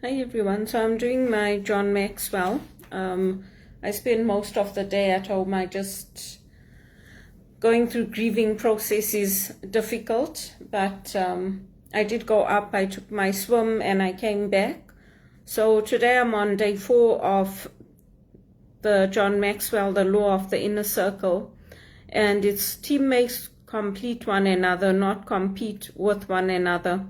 Hi everyone. So I'm doing my John Maxwell. I spend most of the day at home. I just going through grieving process is difficult, but I did go up. I took my swim and I came back. So today I'm on day 4 of the John Maxwell, the law of the inner circle, and its teammates complete one another, not compete with one another.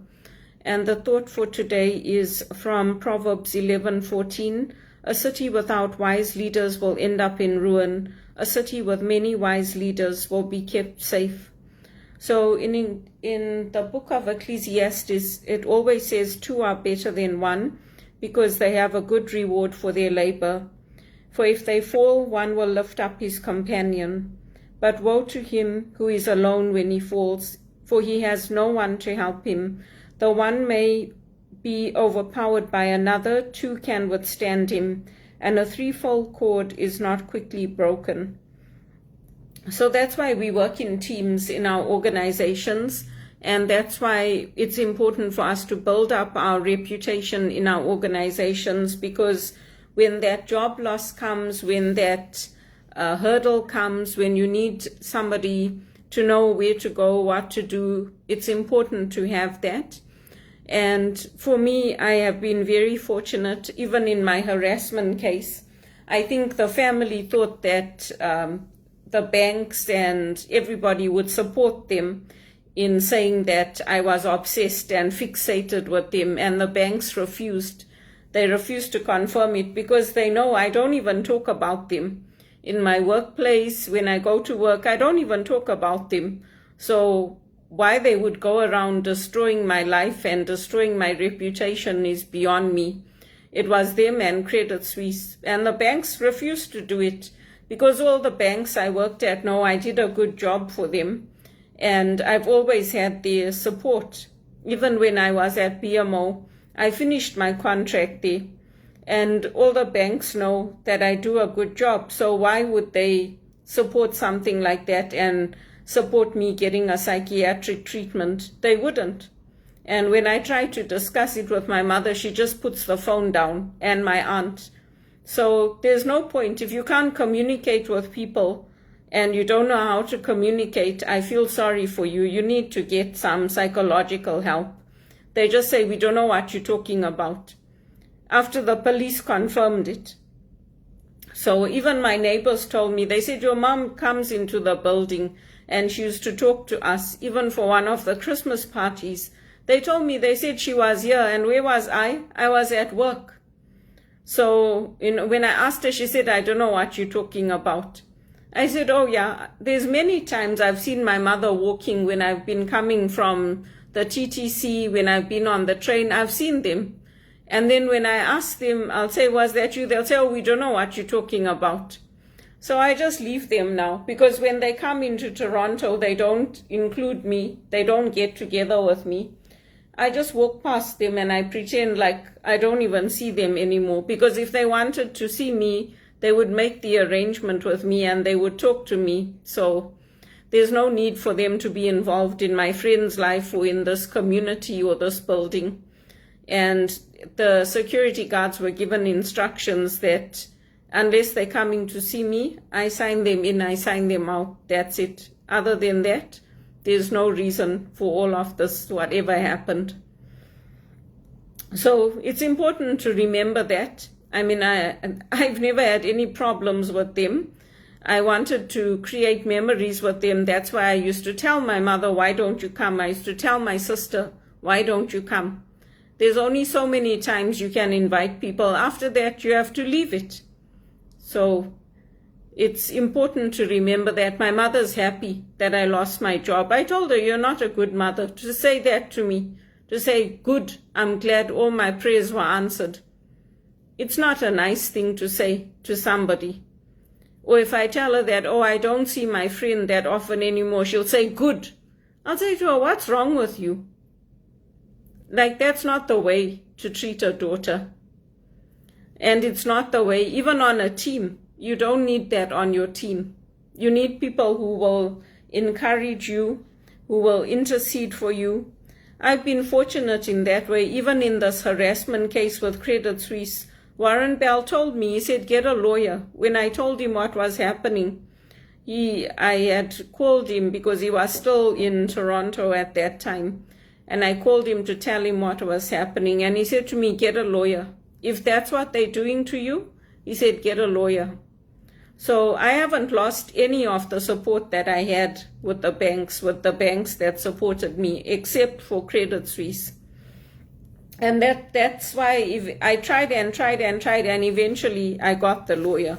And the thought for today is from Proverbs 11:14. A city without wise leaders will end up in ruin. A city with many wise leaders will be kept safe. So in the book of Ecclesiastes, it always says 2 are better than 1 because they have a good reward for their labor. For if they fall, one will lift up his companion. But woe to him who is alone when he falls, for he has no one to help him. Though one may be overpowered by another, 2 can withstand him, and a threefold cord is not quickly broken. So that's why we work in teams in our organizations, and that's why it's important for us to build up our reputation in our organizations, because when that job loss comes, when that hurdle comes, when you need somebody to know where to go, what to do, it's important to have that. And for me, I have been very fortunate, even in my harassment case. I think the family thought that the banks and everybody would support them in saying that I was obsessed and fixated with them, and the banks refused. They refused to confirm it because they know I don't even talk about them. In my workplace, when I go to work, I don't even talk about them. So why they would go around destroying my life and destroying my reputation is beyond me. It was them and Credit Suisse, and the banks refused to do it because all the banks I worked at know I did a good job for them, and I've always had their support. Even when I was at BMO, I finished my contract there, and all the banks know that I do a good job. So why would they support something like that and support me getting a psychiatric treatment? They wouldn't. And when I try to discuss it with my mother, she just puts the phone down, and my aunt. So there's no point. If you can't communicate with people and you don't know how to communicate, I feel sorry for you. You need to get some psychological help. They just say, we don't know what you're talking about, after the police confirmed it. So even my neighbors told me, they said, your mom comes into the building and she used to talk to us, even for one of the Christmas parties. They told me, they said she was here, and where was I? I was at work. So when I asked her, she said, I don't know what you're talking about. I said, oh yeah, there's many times I've seen my mother walking when I've been coming from the TTC, when I've been on the train, I've seen them. And then when I ask them, I'll say, was that you? They'll say, oh, we don't know what you're talking about. So I just leave them now, because when they come into Toronto, they don't include me. They don't get together with me. I just walk past them and I pretend like I don't even see them anymore, because if they wanted to see me, they would make the arrangement with me and they would talk to me. So there's no need for them to be involved in my friend's life or in this community or this building. And the security guards were given instructions that unless they're coming to see me, I sign them in, I sign them out. That's it. Other than that, there's no reason for all of this, whatever happened. So it's important to remember that. I mean, I've never had any problems with them. I wanted to create memories with them. That's why I used to tell my mother, why don't you come? I used to tell my sister, why don't you come? There's only so many times you can invite people. After that, you have to leave it. So it's important to remember that. My mother's happy that I lost my job. I told her, you're not a good mother. To say that to me, to say, good, I'm glad all my prayers were answered. It's not a nice thing to say to somebody. Or if I tell her that, oh, I don't see my friend that often anymore, she'll say, good. I'll say to her, what's wrong with you? Like, that's not the way to treat a daughter. And it's not the way, even on a team. You don't need that on your team. You need people who will encourage you, who will intercede for you, I've been fortunate in that way. Even in this harassment case with Credit Suisse, Warren Bell told me, he said, get a lawyer. When I told him what was happening, I had called him because he was still in Toronto at that time. And I called him to tell him what was happening. And he said to me, get a lawyer. If that's what they're doing to you, he said, get a lawyer. So I haven't lost any of the support that I had with the banks that supported me, except for Credit Suisse. And that's why if I tried and eventually I got the lawyer.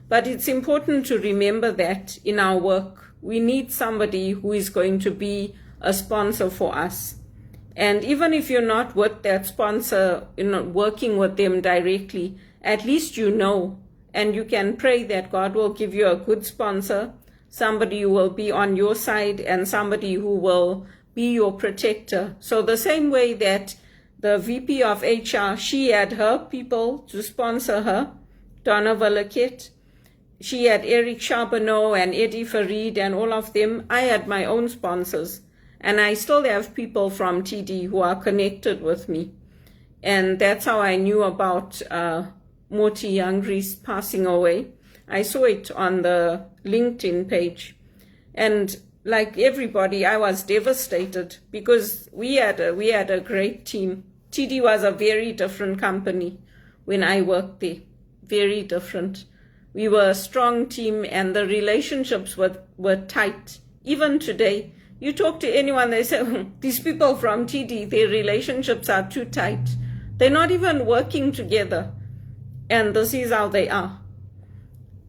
But it's important to remember that in our work, we need somebody who is going to be a sponsor for us. And even if you're not with that sponsor, you're not working with them directly, at least you know, and you can pray that God will give you a good sponsor, somebody who will be on your side and somebody who will be your protector. So the same way that the VP of HR, she had her people to sponsor her, Donna Valaket. She had Eric Charbonneau and Eddie Farid and all of them. I had my own sponsors. And I still have people from TD who are connected with me. And that's how I knew about Moti Youngries passing away. I saw it on the LinkedIn page. And like everybody, I was devastated because we had a great team. TD was a very different company when I worked there. Very different. We were a strong team and the relationships were tight. Even today, you talk to anyone, they say, these people from TD, their relationships are too tight. They're not even working together. And this is how they are.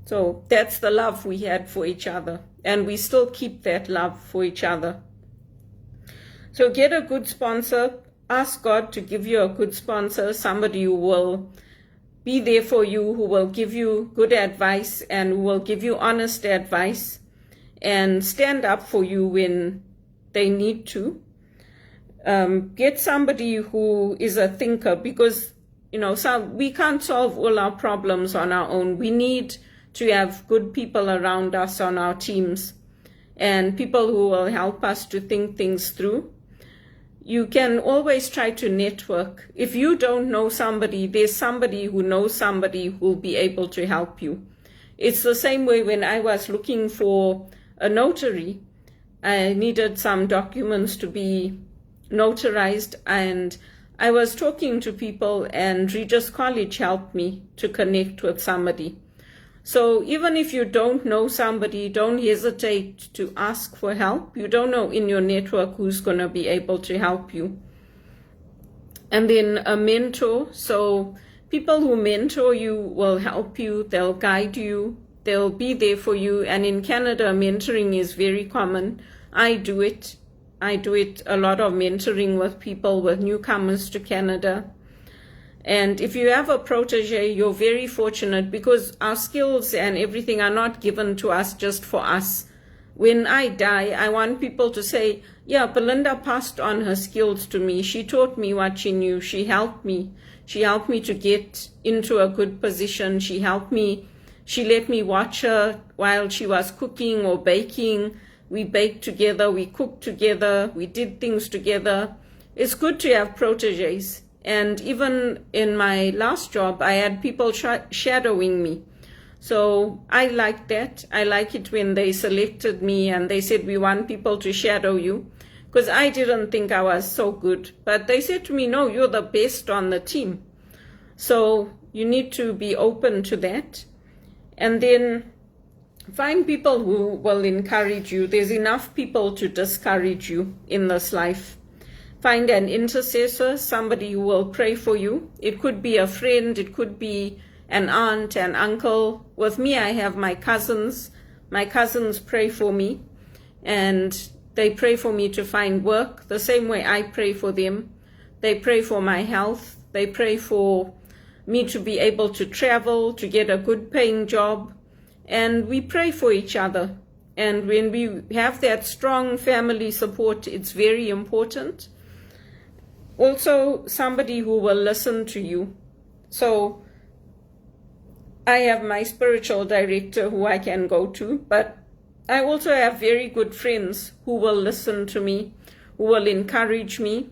So that's the love we had for each other. And we still keep that love for each other. So get a good sponsor. Ask God to give you a good sponsor, somebody who will be there for you, who will give you good advice and who will give you honest advice and stand up for you when they need to. Get somebody who is a thinker because, we can't solve all our problems on our own. We need to have good people around us on our teams and people who will help us to think things through. You can always try to network. If you don't know somebody, there's somebody who knows somebody who will be able to help you. It's the same way when I was looking for a notary. I needed some documents to be notarized, and I was talking to people, and Regis College helped me to connect with somebody. So even if you don't know somebody, don't hesitate to ask for help. You don't know in your network who's going to be able to help you. And then a mentor. So people who mentor you will help you. They'll guide you. They'll be there for you. And in Canada, mentoring is very common. I do it. I do it a lot of mentoring with people, with newcomers to Canada. And if you have a protege, you're very fortunate because our skills and everything are not given to us just for us. When I die, I want people to say, yeah, Belinda passed on her skills to me. She taught me what she knew. She helped me. She helped me to get into a good position. She helped me. She let me watch her while she was cooking or baking. We baked together. We cooked together. We did things together. It's good to have proteges. And even in my last job, I had people shadowing me. So I like that. I like it when they selected me and they said, we want people to shadow you. Because I didn't think I was so good. But they said to me, no, you're the best on the team. So you need to be open to that. And then find people who will encourage you. There's enough people to discourage you in this life. Find an intercessor, somebody who will pray for you. It could be a friend, it could be an aunt, an uncle. With me, I have my cousins. My cousins pray for me, and they pray for me to find work the same way I pray for them. They pray for my health. They pray for me to be able to travel, to get a good paying job. And we pray for each other. And when we have that strong family support, it's very important. Also, somebody who will listen to you. So I have my spiritual director who I can go to, but I also have very good friends who will listen to me, who will encourage me.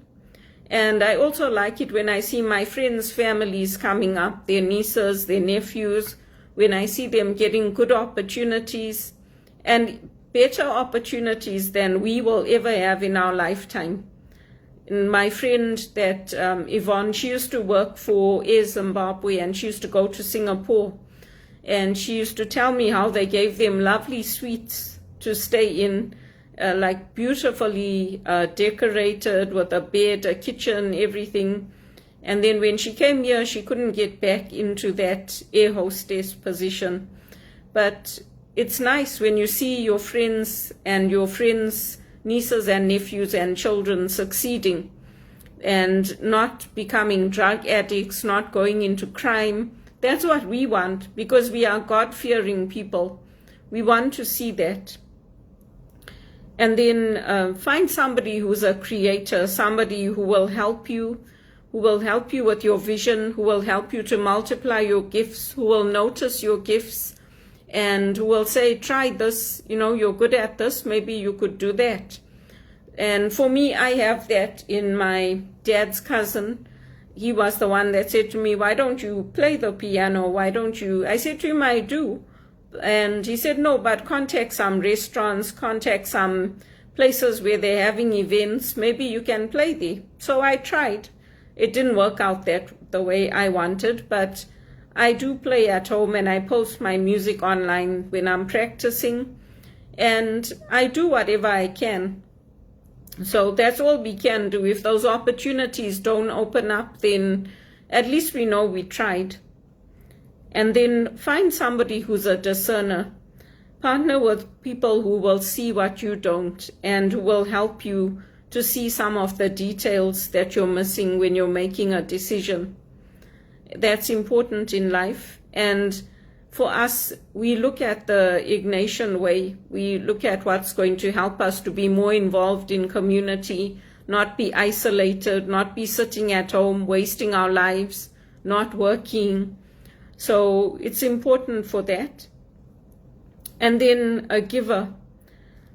And I also like it when I see my friends' families coming up, their nieces, their nephews, when I see them getting good opportunities and better opportunities than we will ever have in our lifetime. And my friend that Yvonne, she used to work for Air Zimbabwe, and she used to go to Singapore. And she used to tell me how they gave them lovely suites to stay in, like beautifully decorated with a bed, a kitchen, everything. And then when she came here, she couldn't get back into that air hostess position. But it's nice when you see your friends and your friends' nieces and nephews and children succeeding and not becoming drug addicts, not going into crime. That's what we want, because we are God-fearing people. We want to see that. And then find somebody who's a creator, somebody who will help you with your vision, who will help you to multiply your gifts, who will notice your gifts, and who will say, try this, you're good at this, maybe you could do that. And for me, I have that in my dad's cousin. He was the one that said to me, why don't you play the piano? Why don't you? I said to him, I do. And he said, no, but contact some restaurants, contact some places where they're having events. Maybe you can play there. So I tried. It didn't work out the way I wanted, but I do play at home, and I post my music online when I'm practicing, and I do whatever I can. So that's all we can do. If those opportunities don't open up, then at least we know we tried. And then find somebody who's a discerner. Partner with people who will see what you don't and who will help you to see some of the details that you're missing when you're making a decision. That's important in life. And for us, we look at the Ignatian way. We look at what's going to help us to be more involved in community, not be isolated, not be sitting at home, wasting our lives, not working. So it's important for that. And then a giver.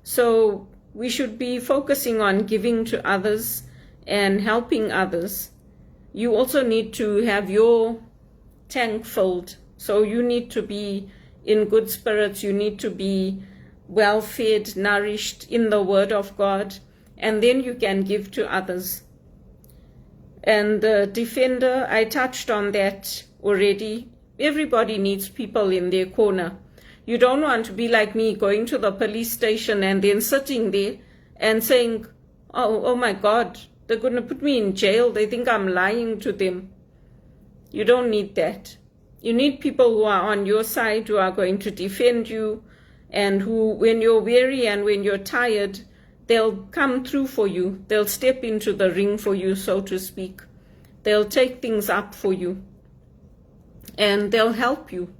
So we should be focusing on giving to others and helping others. You also need to have your tank filled. So you need to be in good spirits. You need to be well fed, nourished in the Word of God, and then you can give to others. And the defender, I touched on that already. Everybody needs people in their corner. You don't want to be like me, going to the police station and then sitting there and saying, oh my God, they're going to put me in jail. They think I'm lying to them. You don't need that. You need people who are on your side, who are going to defend you, and who, when you're weary and when you're tired, they'll come through for you. They'll step into the ring for you, so to speak. They'll take things up for you, and they'll help you.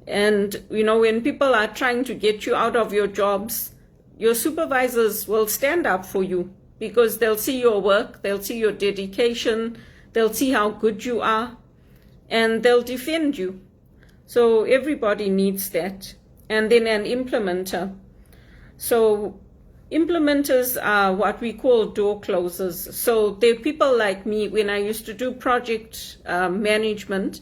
And, when people are trying to get you out of your jobs, your supervisors will stand up for you, because they'll see your work, they'll see your dedication, they'll see how good you are, and they'll defend you. So everybody needs that. And then an implementer. So implementers are what we call door closers. So they're people like me. When I used to do project management,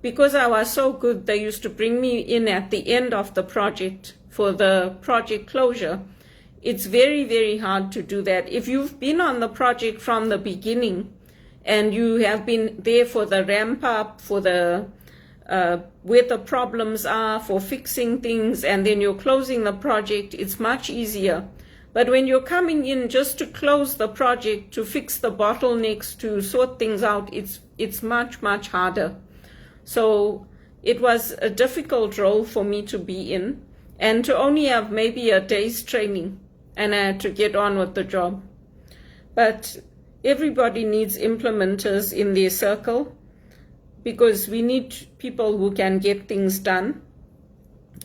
because I was so good, they used to bring me in at the end of the project for the project closure. It's very, very hard to do that. If you've been on the project from the beginning and you have been there for the ramp up, for the where the problems are, for fixing things, and then you're closing the project, it's much easier. But when you're coming in just to close the project, to fix the bottlenecks, to sort things out, it's much, much harder. So it was a difficult role for me to be in, and to only have maybe a day's training, and I had to get on with the job. But everybody needs implementers in their circle, because we need people who can get things done.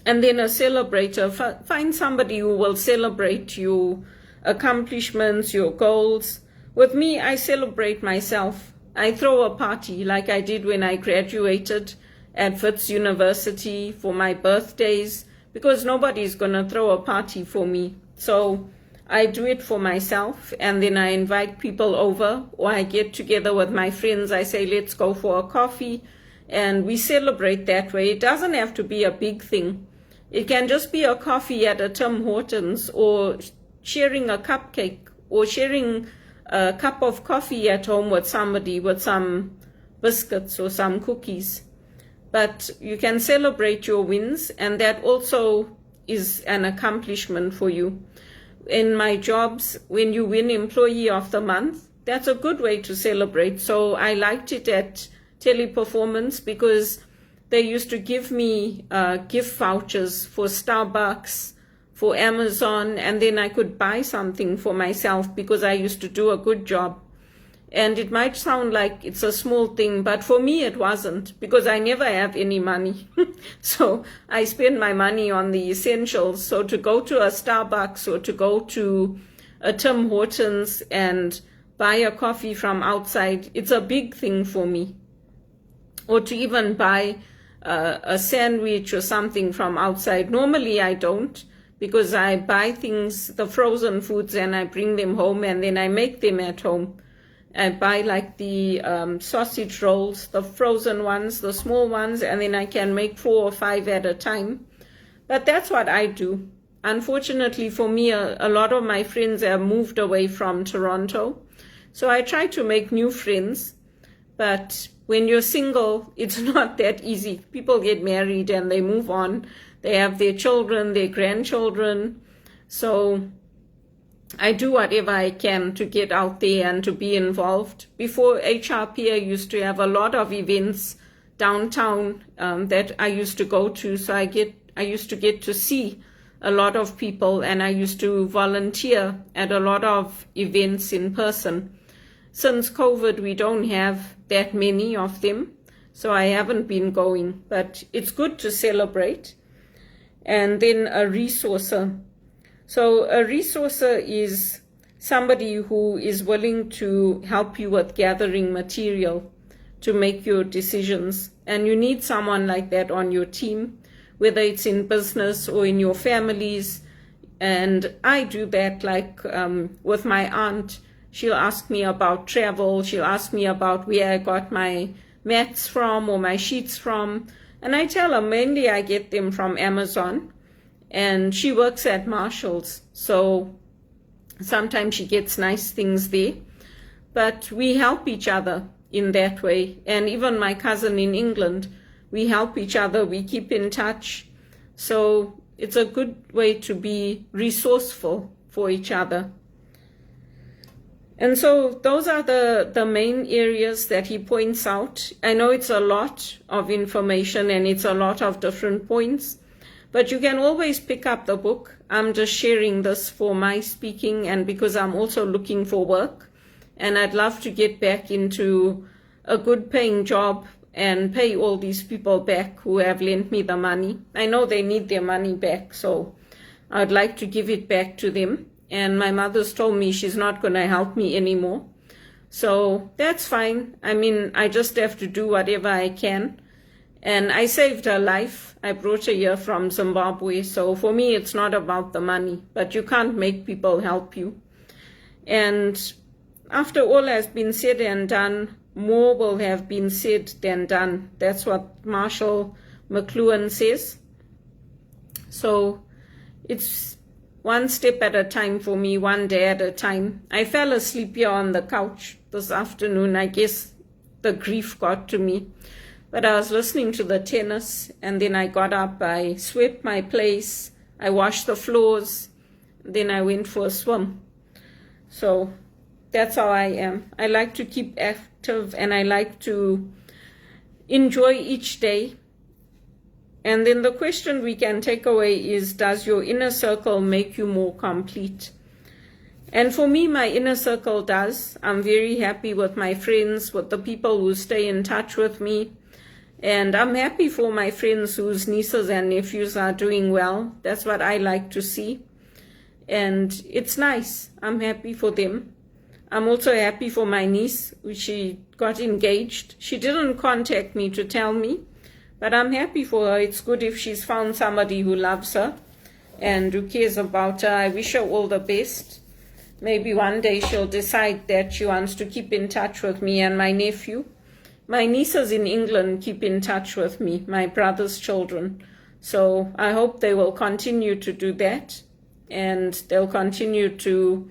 And then a celebrator. Find somebody who will celebrate your accomplishments, your goals. With me, I celebrate myself. I throw a party like I did when I graduated at Wits University for my birthdays, because nobody's going to throw a party for me. So I do it for myself, and then I invite people over, or I get together with my friends. I say, let's go for a coffee, and we celebrate that way. It doesn't have to be a big thing. It can just be a coffee at a Tim Hortons, or sharing a cupcake, or sharing a cup of coffee at home with somebody with some biscuits or some cookies. But you can celebrate your wins, and that also is an accomplishment for you. In my jobs, when you win Employee of the Month, that's a good way to celebrate. So I liked it at Teleperformance because they used to give me gift vouchers for Starbucks, for Amazon, and then I could buy something for myself because I used to do a good job. And it might sound like it's a small thing, but for me it wasn't, because I never have any money. So I spend my money on the essentials. So to go to a Starbucks or to go to a Tim Hortons and buy a coffee from outside, it's a big thing for me. Or to even buy a sandwich or something from outside. Normally I don't, because I buy things, the frozen foods, and I bring them home and then I make them at home. I buy like the sausage rolls, the frozen ones, the small ones, and then I can make 4 or 5 at a time. But that's what I do. Unfortunately for me, a lot of my friends have moved away from Toronto. So I try to make new friends. But when you're single, it's not that easy. People get married and they move on. They have their children, their grandchildren. So I do whatever I can to get out there and to be involved. Before HRP, I used to have a lot of events downtown that I used to go to. So I used to get to see a lot of people, and I used to volunteer at a lot of events in person. Since COVID, we don't have that many of them, so I haven't been going, but it's good to celebrate. And then a resourcer. So a resourcer is somebody who is willing to help you with gathering material to make your decisions. And you need someone like that on your team, whether it's in business or in your families. And I do that, like with my aunt. She'll ask me about travel. She'll ask me about where I got my mats from or my sheets from. And I tell her mainly I get them from Amazon. And she works at Marshall's, so sometimes she gets nice things there. But we help each other in that way. And even my cousin in England, we help each other, we keep in touch. So it's a good way to be resourceful for each other. And so those are the main areas that he points out. I know it's a lot of information and it's a lot of different points. But you can always pick up the book. I'm just sharing this for my speaking and because I'm also looking for work. And I'd love to get back into a good paying job and pay all these people back who have lent me the money. I know they need their money back, so I'd like to give it back to them. And my mother's told me she's not going to help me anymore. So that's fine. I mean, I just have to do whatever I can. And I saved her life. I brought her here from Zimbabwe. So for me, it's not about the money, but you can't make people help you. And after all has been said and done, more will have been said than done. That's what Marshall McLuhan says. So it's one step at a time for me, one day at a time. I fell asleep here on the couch this afternoon. I guess the grief got to me. But I was listening to the tennis, and then I got up, I swept my place, I washed the floors, then I went for a swim. So that's how I am. I like to keep active, and I like to enjoy each day. And then the question we can take away is, does your inner circle make you more complete? And for me, my inner circle does. I'm very happy with my friends, with the people who stay in touch with me. And I'm happy for my friends whose nieces and nephews are doing well. That's what I like to see. And it's nice. I'm happy for them. I'm also happy for my niece, she got engaged. She didn't contact me to tell me, but I'm happy for her. It's good if she's found somebody who loves her. and who cares about her. I wish her all the best. Maybe one day she'll decide that she wants to keep in touch with me and my nephew. My nieces in England keep in touch with me, my brother's children. So I hope they will continue to do that, and they'll continue to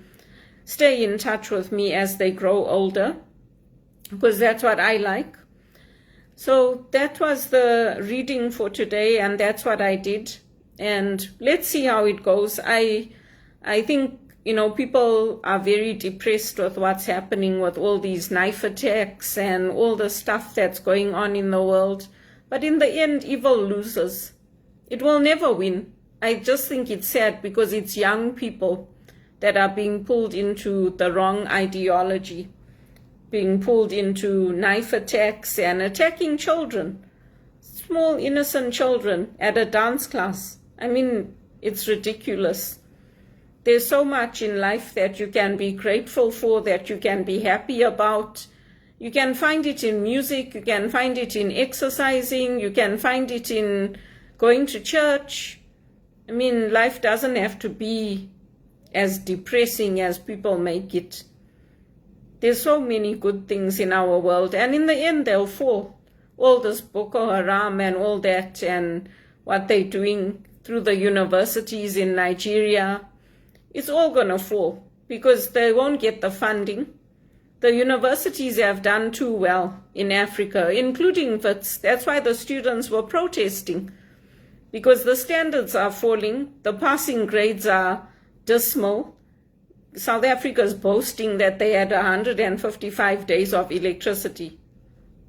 stay in touch with me as they grow older, because that's what I like. So that was the reading for today, and that's what I did. And let's see how it goes. I think, people are very depressed with what's happening with all these knife attacks and all the stuff that's going on in the world. But in the end, evil loses. It will never win. I just think it's sad because it's young people that are being pulled into the wrong ideology, being pulled into knife attacks and attacking children, small innocent children at a dance class. I mean, it's ridiculous. There's so much in life that you can be grateful for, that you can be happy about. You can find it in music, you can find it in exercising, you can find it in going to church. I mean, life doesn't have to be as depressing as people make it. There's so many good things in our world, and in the end they'll fall. All this Boko Haram and all that, and what they're doing through the universities in Nigeria, it's all going to fall because they won't get the funding. The universities have done too well in Africa, including WITS. That's why the students were protesting, because the standards are falling, the passing grades are dismal. South Africa is boasting that they had 155 days of electricity.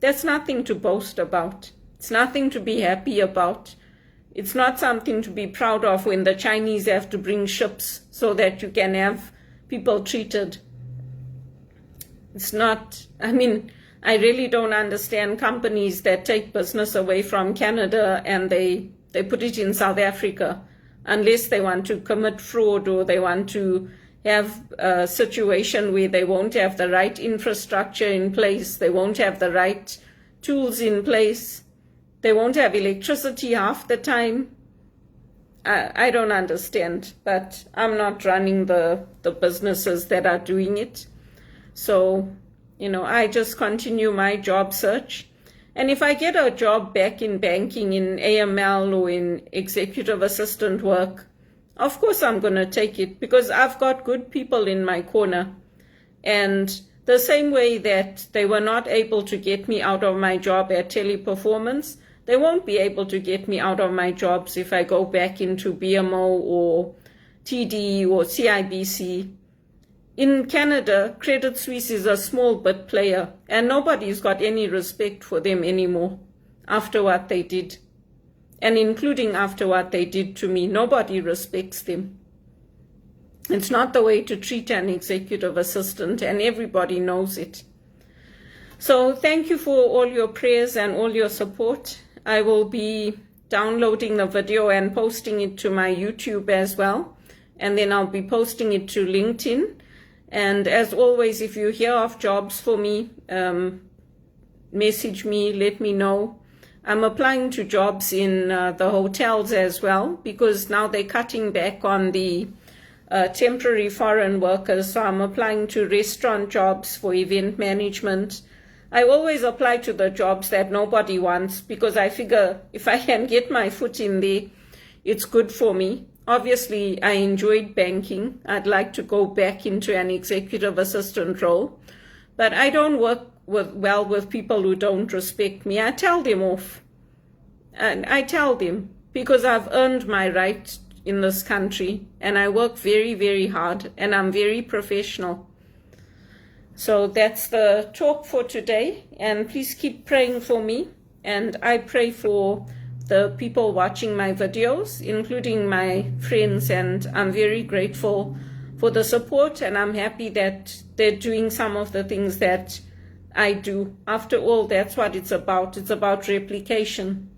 That's nothing to boast about. It's nothing to be happy about. It's not something to be proud of when the Chinese have to bring ships so that you can have people treated. It's not, I really don't understand companies that take business away from Canada and they put it in South Africa, unless they want to commit fraud or they want to have a situation where they won't have the right infrastructure in place, they won't have the right tools in place, they won't have electricity half the time. I don't understand, but I'm not running the businesses that are doing it. So, I just continue my job search. And if I get a job back in banking, in AML or in executive assistant work, of course I'm going to take it, because I've got good people in my corner. And the same way that they were not able to get me out of my job at Teleperformance, they won't be able to get me out of my jobs if I go back into BMO or TD or CIBC. In Canada, Credit Suisse is a small bit player, and nobody's got any respect for them anymore after what they did. And including after what they did to me, nobody respects them. It's not the way to treat an executive assistant, and everybody knows it. So thank you for all your prayers and all your support. I will be downloading the video and posting it to my YouTube as well. And then I'll be posting it to LinkedIn. And as always, if you hear of jobs for me, message me, let me know. I'm applying to jobs in the hotels as well, because now they're cutting back on the temporary foreign workers. So I'm applying to restaurant jobs for event management. I always apply to the jobs that nobody wants, because I figure if I can get my foot in there, it's good for me. Obviously, I enjoyed banking. I'd like to go back into an executive assistant role, but I don't work well with people who don't respect me. I tell them off, and I tell them, because I've earned my right in this country, and I work very, very hard, and I'm very professional. So that's the talk for today, and please keep praying for me, and I pray for the people watching my videos, including my friends, and I'm very grateful for the support, and I'm happy that they're doing some of the things that I do. After all, that's what it's about. It's about replication.